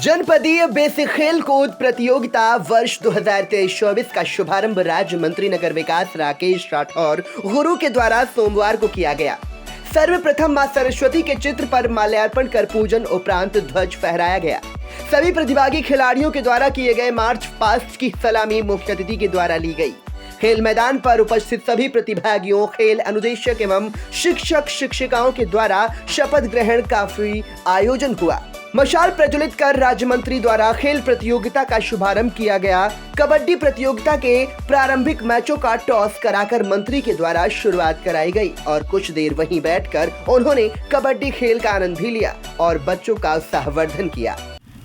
जनपदीय बेसिक खेल कूद प्रतियोगिता वर्ष 2023-24 का शुभारंभ राज्य मंत्री नगर विकास राकेश राठौर गुरु के द्वारा सोमवार को किया गया। सर्वप्रथम मां सरस्वती के चित्र पर माल्यार्पण कर पूजन उपरांत ध्वज फहराया गया। सभी प्रतिभागी खिलाड़ियों के द्वारा किए गए मार्च पास्ट की सलामी मुख्य अतिथि के द्वारा ली गई। खेल मैदान पर उपस्थित सभी प्रतिभागियों, खेल अनुदेशक एवं शिक्षक शिक्षिकाओं के द्वारा शपथ ग्रहण काफी आयोजन हुआ। मशाल प्रज्वलित कर राज्य मंत्री द्वारा खेल प्रतियोगिता का शुभारंभ किया गया। कबड्डी प्रतियोगिता के प्रारंभिक मैचों का टॉस कराकर मंत्री के द्वारा शुरुआत कराई गई और कुछ देर वहीं बैठकर उन्होंने कबड्डी खेल का आनंद भी लिया और बच्चों का उत्साहवर्धन किया।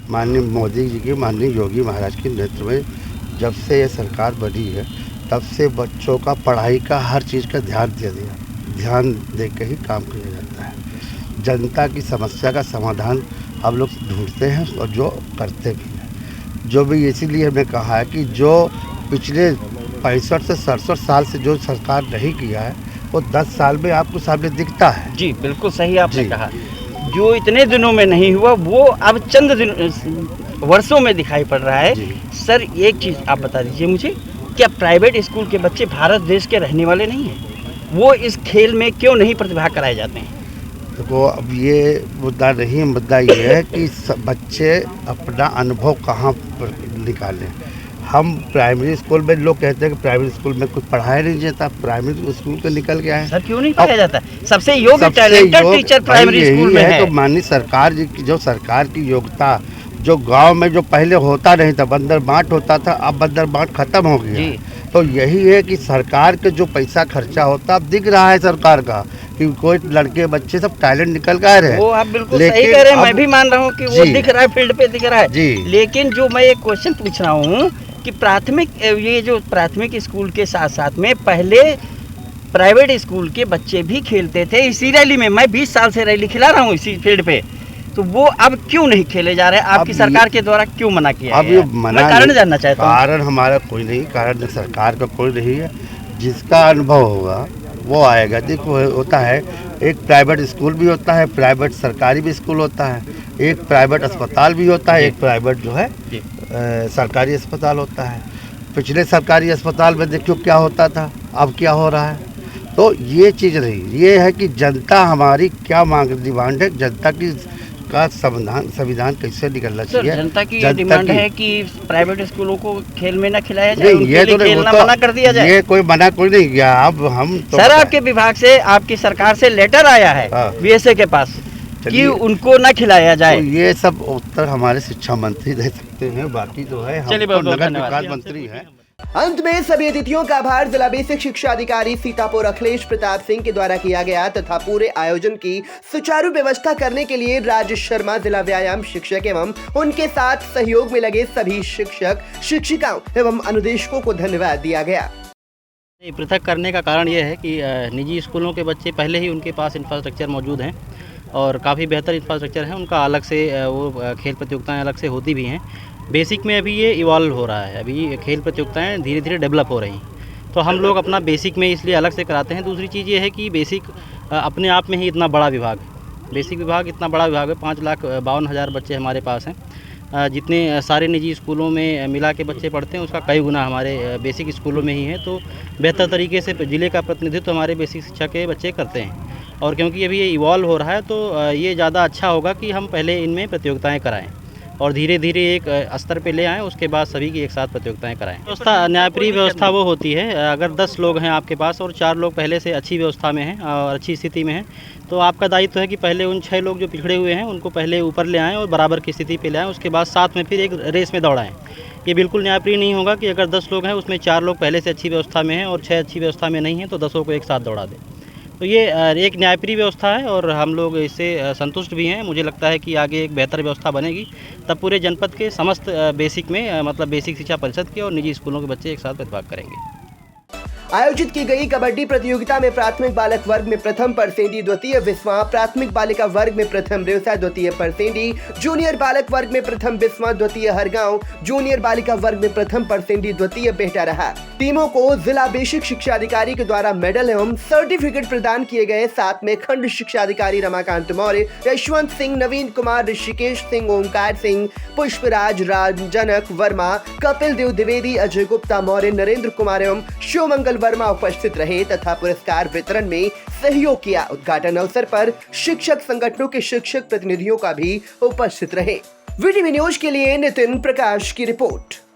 माननीय मोदी जी की, माननीय योगी महाराज के नेतृत्व में जब से ये सरकार बनी है तब से बच्चों का पढ़ाई का हर चीज़ का ध्यान दे के ही काम किया जाता है। जनता की समस्या का समाधान हम लोग ढूंढते हैं और जो करते भी हैं। जो भी इसीलिए हमने कहा है कि जो पिछले 65 से 67 साल से जो सरकार नहीं किया है वो 10 साल में आपको सामने दिखता है। जी बिल्कुल सही आपने कहा। जो इतने दिनों में नहीं हुआ वो अब चंद वर्षों में दिखाई पड़ रहा है। सर एक चीज़ आप बता दीजिए मुझे, क्या प्राइवेट स्कूल के बच्चे भारत देश के रहने वाले नहीं हैं? वो इस खेल में क्यों नहीं प्रतिभा कराए जाते हैं? देखो, अब ये मुद्दा नहीं, मुद्दा ये है कि बच्चे अपना अनुभव कहाँ पर निकालें। हम प्राइमरी स्कूल में, लोग कहते हैं कि प्राइमरी स्कूल में कुछ पढ़ाया नहीं जाता, प्राइमरी स्कूल को निकल के आए। सर क्यों नहीं पढ़ाया जाता? सबसे योग्य टैलेंटेड टीचर प्राइमरी स्कूल में है। तो माननीय सरकार जी की, जो सरकार की योग्यता, जो गांव में जो पहले होता नहीं था, बंदर बांट होता था, अब बंदर बांट खत्म हो गया। तो यही है कि सरकार के जो पैसा खर्चा होता अब दिख रहा है सरकार का कि कोई लड़के बच्चे सब टैलेंट निकल कर रहे हैं। वो आप बिल्कुल सही कह रहे हैं, मैं भी मान रहा हूँ कि वो दिख रहा है, फील्ड पे दिख रहा है जी। लेकिन जो मैं एक क्वेश्चन पूछ रहा हूँ कि प्राथमिक स्कूल के साथ साथ में पहले प्राइवेट स्कूल के बच्चे भी खेलते थे इसी रैली में। मैं 20 साल से रैली खिला रहा हूँ इसी फील्ड पे, तो वो अब क्यों नहीं खेले जा रहे हैं? आपकी सरकार के द्वारा क्यों मना किया है? मैं कारण जानना चाहता हूँ। कारण हमारा कोई नहीं, कारण सरकार का कोई नहीं है। जिसका अनुभव होगा वो आएगा। देखो, होता है एक प्राइवेट स्कूल भी होता है, प्राइवेट सरकारी भी स्कूल होता है, एक प्राइवेट अस्पताल भी होता है, एक प्राइवेट जो है सरकारी अस्पताल होता है। पिछले सरकारी अस्पताल में देखियो क्या होता था, अब क्या हो रहा है। तो ये चीज़ रही, ये है कि जनता हमारी क्या मांग, डिमांड है, जनता की का संविधान कैसे निकलना चाहिए। जनता की डिमांड है कि प्राइवेट स्कूलों को खेल में न खिलाया जाए, ये तो खेलना मना कर दिया जाए। ये कोई मना कोई नहीं किया। अब हम तो सर आपके विभाग से, आपकी सरकार से लेटर आया है बीएसए के पास कि उनको न खिलाया जाए। तो ये सब उत्तर हमारे शिक्षा मंत्री दे सकते हैं, बाकी तो है हम तो नगर विकास मंत्री हैं। अंत में सभी अतिथियों का आभार जिला बेसिक शिक्षा अधिकारी सीतापुर अखिलेश प्रताप सिंह के द्वारा किया गया तथा पूरे आयोजन की सुचारू व्यवस्था करने के लिए राज शर्मा जिला व्यायाम शिक्षक एवं उनके साथ सहयोग में लगे सभी शिक्षक शिक्षिकाओं एवं अनुदेशकों को धन्यवाद दिया गया। पृथक करने का कारण यह है कि निजी स्कूलों के बच्चे पहले ही उनके पास इंफ्रास्ट्रक्चर मौजूद हैं और काफ़ी बेहतर इंफ्रास्ट्रक्चर है उनका, अलग से वो खेल प्रतियोगिताएं अलग से होती भी हैं। बेसिक में अभी ये इवॉल्व हो रहा है, अभी खेल प्रतियोगिताएं धीरे धीरे डेवलप हो रही हैं, तो हम लोग अपना बेसिक में इसलिए अलग से कराते हैं। दूसरी चीज़ ये है कि बेसिक अपने आप में ही इतना बड़ा विभाग है, बेसिक विभाग इतना बड़ा विभाग है। 5,52,000 बच्चे हमारे पास हैं। जितने सारे निजी स्कूलों में मिला के बच्चे पढ़ते हैं उसका कई गुना हमारे बेसिक स्कूलों में ही है। तो बेहतर तरीके से ज़िले का प्रतिनिधित्व हमारे बेसिक शिक्षा के बच्चे करते हैं और क्योंकि अभी ये इवॉल्व हो रहा है तो ये ज़्यादा अच्छा होगा कि हम पहले इनमें प्रतियोगिताएं कराएं और धीरे धीरे एक स्तर पे ले आएँ, उसके बाद सभी की एक साथ प्रतियोगिताएं कराएं। व्यवस्था, न्यायप्रिय व्यवस्था वो होती है, अगर 10 लोग हैं आपके पास और 4 लोग पहले से अच्छी व्यवस्था में हैं और अच्छी स्थिति में हैं, तो आपका दायित्व है कि पहले उन 6 लोग जो पिछड़े हुए हैं उनको पहले ऊपर ले आएँ और बराबर की स्थिति पे ले आएँ, उसके बाद साथ में फिर एक रेस में दौड़ाएँ। ये बिल्कुल न्यायप्रिय नहीं होगा कि अगर 10 लोग हैं उसमें 4 लोग पहले से अच्छी व्यवस्था में हैं और 6 अच्छी व्यवस्था में नहीं हैं तो 10 को एक साथ दौड़ा दें। तो ये एक न्यायप्रिय व्यवस्था है और हम लोग इससे संतुष्ट भी हैं। मुझे लगता है कि आगे एक बेहतर व्यवस्था बनेगी, तब पूरे जनपद के समस्त बेसिक में मतलब बेसिक शिक्षा परिषद के और निजी स्कूलों के बच्चे एक साथ प्रतिभाग करेंगे। आयोजित की गई कबड्डी प्रतियोगिता में प्राथमिक बालक वर्ग में प्रथम परसेंडी, द्वितीय बिस्वा, प्राथमिक बालिका वर्ग में प्रथम रेवसा, द्वितीय परसेंडी, जूनियर बालक वर्ग में प्रथम बिस्वा, द्वितीय हरगांव, जूनियर बालिका वर्ग में प्रथम परसेंडी, द्वितीय बेहटा रहा। टीमों को जिला बेसिक शिक्षा अधिकारी के द्वारा मेडल एवं सर्टिफिकेट प्रदान किए गए। साथ में खंड शिक्षा अधिकारी रमाकांत मौर्य, यशवंत सिंह, नवीन कुमार, ऋषिकेश सिंह, ओमकार सिंह, पुष्पराज, राजनक वर्मा, कपिल देव द्विवेदी, अजय गुप्ता मौर्य, नरेंद्र कुमार एवं शिवमंगल वर्मा उपस्थित रहे तथा पुरस्कार वितरण में सहयोग किया। उद्घाटन अवसर पर शिक्षक संगठनों के शिक्षक प्रतिनिधियों का भी उपस्थित रहे। वीटीवी न्यूज के लिए नितिन प्रकाश की रिपोर्ट।